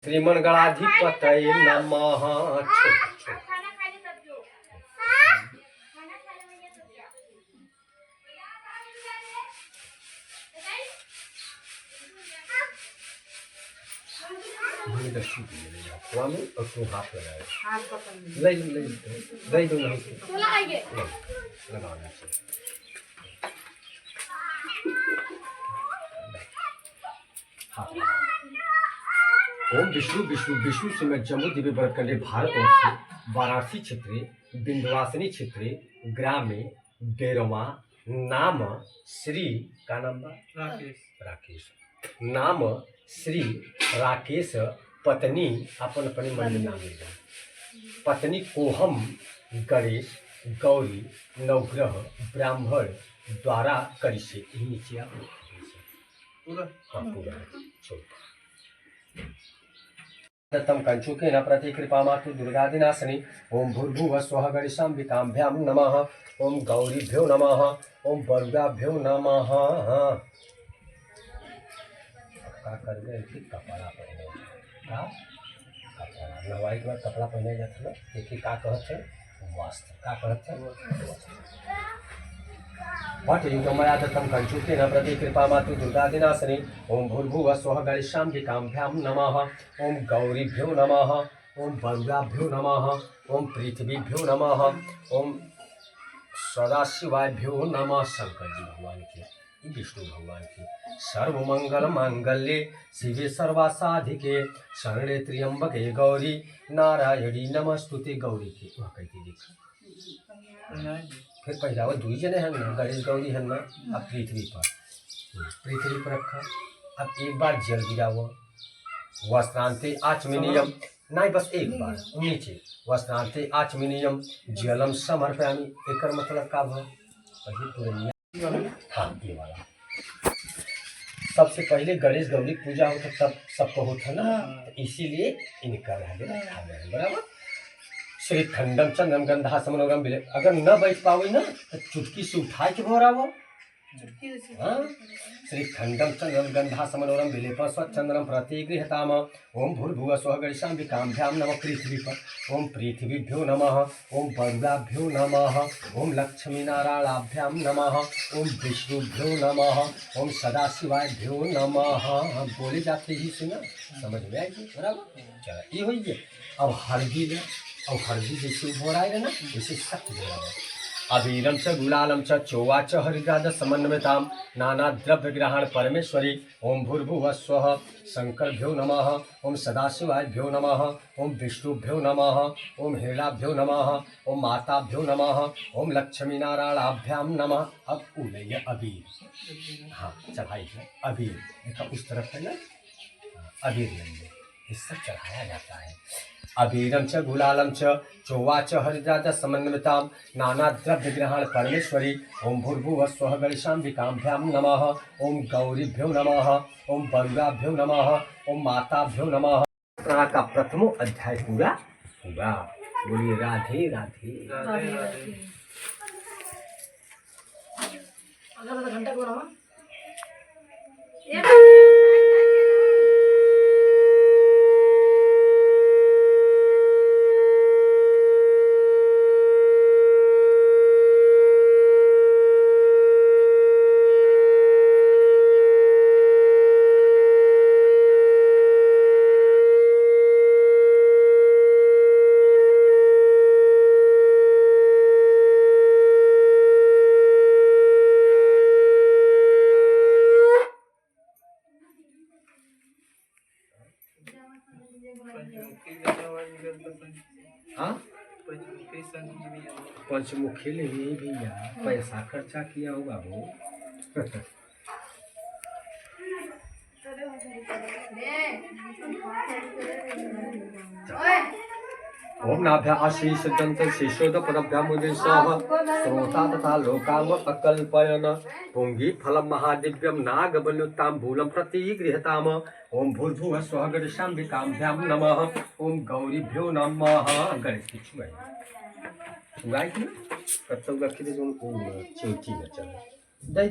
श्रीमन्गणाधिपतये नमः। स्वामी और तू हाथ लगाए ले दो नहीं तो लगाएंगे लगाना चाहिए। ओम विष्णु विष्णु विष्णु से मैं जम्मू दिव्य बरकंडे भारतवर्ष वाराणसी क्षेत्रे विंध्यवासिनी क्षेत्रे ग्रामे डेरमा नाम श्री का नाम राकेश नाम श्री राकेश पत्नी अपन अपने मन में नाम ले पत्नी को हम गणेश गौरी नवग्रह ब्राह्मण द्वारा करिष्ये नीचे पूरा दत्तम कंचुके न प्रति कृपा मातु दुर्गादिनाशिनी ओम भूर्भुवः स्वः गणेशाम्बिकाभ्यां नमः ओम गौरीभ्यो नमः ओम बरुदाभ्यो नमः। का कर गए कि कपड़ा पहने का कपड़ा नवाई के बाद कपड़ा पहने जाता है देखिए का कहते हैं वस्त्र का कहते हैं वट युगमया दत्तम कंचुके न प्रति कृपा मातु दुर्गादिनाशिनी ओम भूर्भुवः स्वः गणेशाम्बिकाभ्यां नमः ओम गौरीभ्यो नमः ओम बरुदाभ्यो नमः ओम पृथ्वीभ्यो नमः ओम सदाशिवाभ्यो नमः। शंकर जी भगवान की विष्णु भगवान की सर्वमंगल मांगल्ये शिवे सर्वासाधिके शरणे त्र्यंबके गौरी नारायणी नमस्तुते। गौरी की वह कहती देखो फिर पहला दुई जने हैं ना गणेश गौरी है ना अब पृथ्वी पर रखा। अब एक बार जल गिराओ वस्त्रांते आचमनीयम नहीं बस एक बार नीचे वस्त्रांते आचमनीयम जलम समर्पयामि एकर मतलब का भाव पहले पूरे हाँ ये वाला सबसे पहले गणेश गौरी पूजा होता तब सबको होता ना तो इसीलिए इनका बराबर श्रीखंडम चंदन गंधा समनोरम बिले अगर न बैठ पाओ ना तो चुटकी से उठा के भोरावो हाँ श्रीखंडम चंदन गंधा समनोरम बिले पर स्वच्छंदनम प्रतिगृहताम ओम भूर्भुवः स्वः गणेशाम्बिकाभ्यां नमः पृथ्वी पर ओम पृथ्वीभ्यो नमः ओम बरुदाभ्यो नमः ओम लक्ष्मीनारायणाभ्यां नमः ओम विष्णुभ्यो नमः ओम सदाशिवाभ्यो नमः। बोले जाते ही सुना समझ में आएगी बराबर चलो ये हो गया। अब हल्दी ले और हल्दी जैसे उभर आए ना वैसे सख्त बोला अबीरम च गुलालम च चौवा च हरिद्राज समन्विताम नाना द्रव्य ग्रहण परमेश्वरी ओम भूर्भुवः स्वः शंकरभ्यो नमः ओम सदाशिवाभ्यो नमः ओम विष्णुभ्यो नमः ओम हिरणाभ्यो नमः ओम माताभ्यो नमः ओम लक्ष्मीनारायणाभ्यां नमः। अब उलैया अबीर हाँ चढ़ाई है अबीर देखा उस तरफ है ना अबीर लेंगे इस सब चढ़ाया जाता है। अबीरम च गुलालम च चौवा च हरिद्राज समन्वितां नाना द्रव्य ग्रहण परमेश्वरी ओम भूर्भुवः स्वः गणेशाम्बिकाभ्यां नमः ओम गौरीभ्यो नमः ओम बरुदाभ्यो नमः ओम माताभ्यो नमः। का प्रथमो अध्याय पूरा होगा। बोलिए राधे राधे। घंटा को पंचमुखी ले भैया पैसा खर्चा किया होगा वो ओम नाभ्या आशीष दंत शिशोद पदभ्याम उदयसः श्रोता तथा लोकाम अकल्पयन पुंगी फलम महादिव्यम नागबलुतांबूलम प्रतिगृहताम ओम भूर्भुवः स्वः गणेशाम्बिकाभ्यां नमः ओम गौरीभ्यो नमः। गणेश की छुआई की कत्तौ रखी दे जो चिंटी न चले दई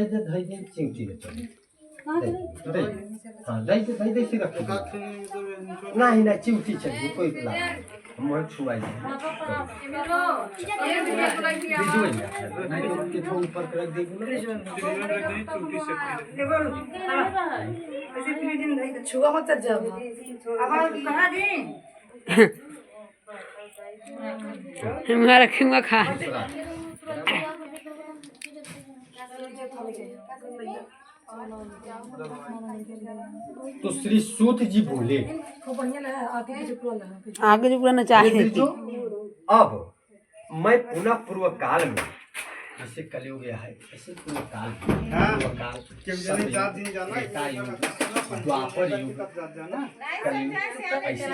दे चिंटी न चले हाँ दही तो दही से रख नहीं नहीं चिमटी चलिए कोई पिला हम छुआई ऊपर रख देंगे छुआ मत जब हमारा रखेंगे खा तो श्री सूत जी बोले आगे जो पुराना चाहिए जो अब मैं पुनः पूर्व काल में जैसे कलयुग गया है ऐसे पूर्व काल द्वापर युग कलयुग ऐसे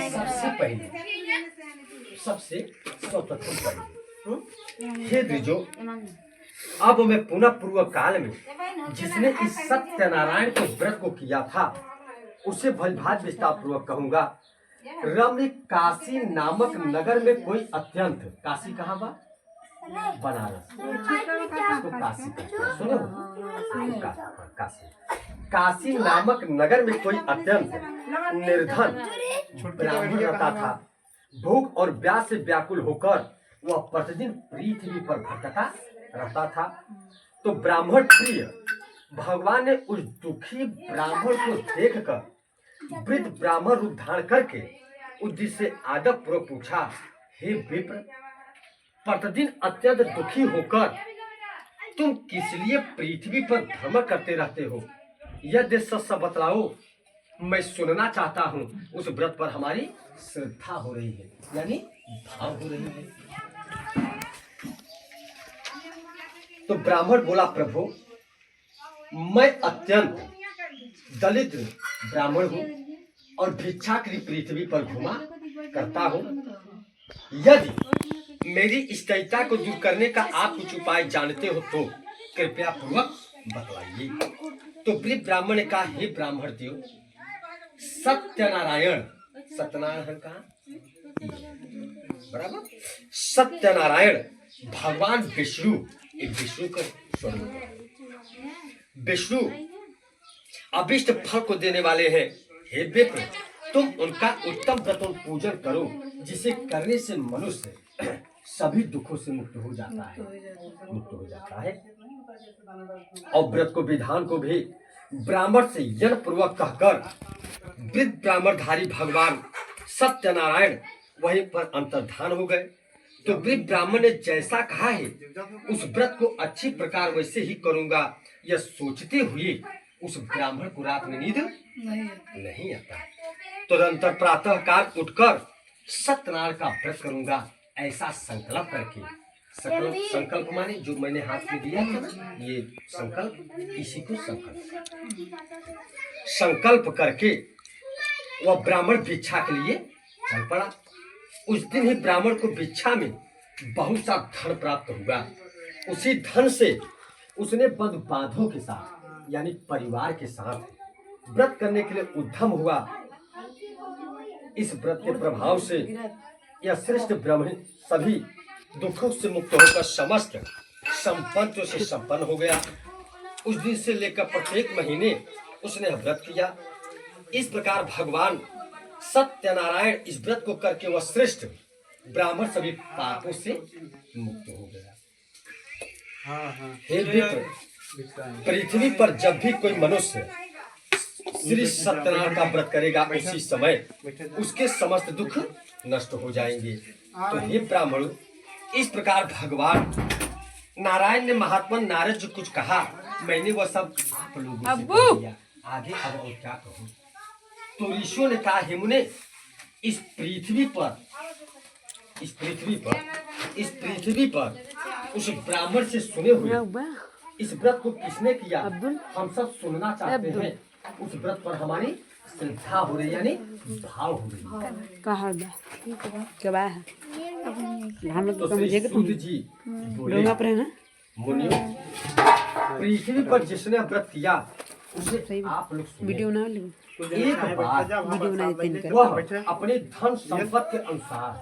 सबसे सर्वप्रथम पहले हे द्विजो अब मैं पुनः पूर्व काल में जिसने इस सत्यनारायण के व्रत को किया था उसे भलभात विस्तार पूर्वक कहूंगा। रम्य काशी नामक नगर में कोई अत्यंत काशी कहाँ बा बनारस तो काशी सुनो काशी काशी नामक नगर में कोई अत्यंत निर्धन ब्राह्मण रहता था। भूख और प्यास से व्याकुल होकर वह प्रतिदिन पृथ्वी पर भटकता रहता था। तो ब्राह्मण प्रिय भगवान ने उस दुखी ब्राह्मण को देखकर वृद्ध ब्राह्मण रूप धारण करके उस से आदर पूर्वक पूछा, हे विप्र, प्रतिदिन अत्यंत दुखी होकर तुम किस लिए पृथ्वी पर भ्रमण करते रहते हो? यदि सच बतलाओ, मैं सुनना चाहता हूँ। उस व्रत पर हमारी श्रद्धा हो रही है, यानी भाव हो रही है। तो ब्राह्मण बोला, प्रभु मैं अत्यंत दलित ब्राह्मण हूँ और भिक्षा के लिए पृथ्वी पर घुमा करता हूँ। यदि मेरी इष्टता को दूर करने का आप कुछ उपाय जानते हो तो कृपया पूर्वक बतलाइए। तो वृद्ध ब्राह्मण ने कहा, हे ब्राह्मण देव, सत्यनारायण कहा बराबर सत्यनारायण भगवान विष्णु, विष्णु का स्वरूप विष्णु अभिष्ट फल को देने वाले हैं। हे विप्र, तुम उनका उत्तम व्रत पूजन करो, जिसे करने से मनुष्य सभी दुखों से मुक्त हो जाता है। और व्रत को विधान को भी ब्राह्मण से यज्ञ पूर्वक कहकर वृद्ध ब्राह्मणधारी भगवान सत्यनारायण वहीं पर अंतर्धान हो गए। तो वृद्ध ब्राह्मण ने जैसा कहा है उस व्रत को अच्छी प्रकार वैसे ही करूंगा, यह सोचते हुए उस ब्राह्मण को रात में नींद नहीं आता। तुरंत प्रातः काल उठकर सत्यनारायण का व्रत करूंगा, ऐसा संकल्प करके, संकल्प माने जो मैंने हाथ में दिया था ये संकल्प, इसी को संकल्प करके वह ब्राह्मण भिक्षा के लिए चल पड़ा। उस दिन ही ब्राह्मण को भिक्षा में बहुत सा धन प्राप्त हुआ। उसी धन से उसने बंधु बांधों के साथ यानी परिवार के साथ व्रत करने के लिए उद्यम हुआ। इस व्रत के प्रभाव से यह श्रेष्ठ ब्राह्मण सभी दुखों से मुक्त होकर समस्त संपत्तियों से संपन्न हो गया। उस दिन से लेकर प्रत्येक महीने उसने व्रत किया। इस प्रकार भगवान सत्यनारायण इस व्रत को करके वह श्रेष्ठ ब्राह्मण सभी पापों से मुक्त हो गया। हे विप्र, पृथ्वी पर जब भी कोई मनुष्य श्री सत्यनारायण का व्रत करेगा उसी समय उसके समस्त दुख नष्ट हो जाएंगे। तो हे ब्राह्मण, इस प्रकार भगवान नारायण ने महात्मा नारद जो कुछ कहा मैंने वह सब आप लोगों से कह दिया। आगे अब और क्या कहूँ। तो ऋषियों ने कहा, हे मुने, इस पृथ्वी पर उस ब्राह्मण से सुने हुए इस व्रत को किसने किया हम सब सुनना चाहते हैं। उस व्रत पर हमारी श्रद्धा हो रही यानी भाव हो रही। तो श्री सूत जी बोले, मुनियों, पृथ्वी पर जिसने व्रत किया उसे आप लोग वीडियो ना लो। एक बार वह अपने धन संपत्ति के अनुसार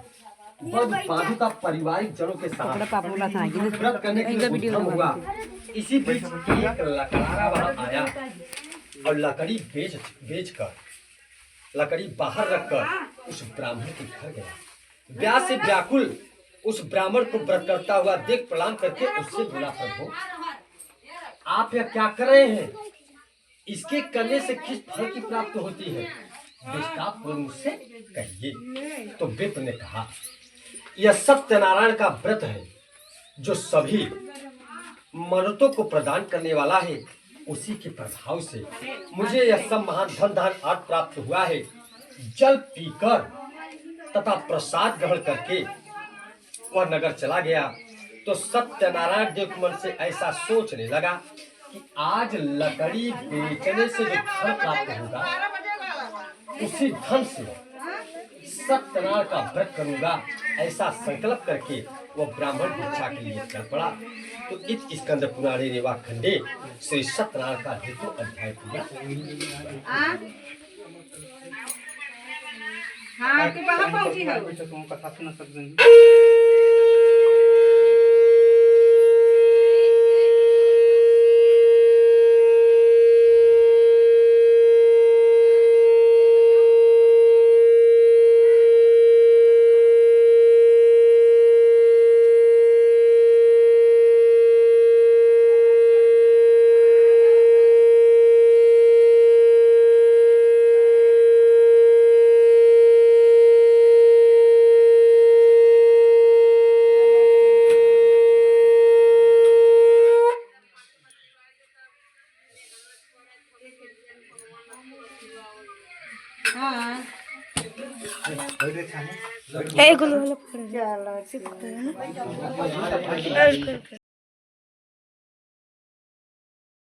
बांधु का पारिवारिक जनों के साथ व्रत करने के लिए उद्यम हुआ। इसी बीच एक लकड़हारा वहां आया। और लकड़ी बेच बेच कर लकड़ी बाहर रखकर उस ब्राह्मण के घर गया। ब्याह से व्याकुल उस ब्राह्मण को व्रत करता हुआ देख प्रणाम करके उससे बोला, प्रभु आप यह क्या कर रहे हैं? इसके करने से किस फल की प्राप्ति होती है? विस्तार पूर्वक मुझसे कहिए। तो विप्र ने कहा, यह सत्यनारायण का व्रत है जो सभी मनुष्यों को प्रदान करने वाला है। उसी के प्रभाव से मुझे यह सब महान धन धान अर्थ प्राप्त हुआ है। जल पीकर तथा प्रसाद ग्रहण करके वह नगर चला गया। तो सत्यनारायण देव मन से ऐसा सोचने लगा कि आज लकड़ी बेचने से जो धन प्राप्त होगा, उसी धन से सत्यनारायण का व्रत करूंगा। ऐसा संकल्प करके वह ब्राह्मण भिक्षा के लिए चल पड़ा। तो इस स्कंद पुराणे रेवा खंडे श्री सत्यनारायण का 2 अध्याय पूरा। हाँ, तू कहाँ पहुँची हो? हाँ एक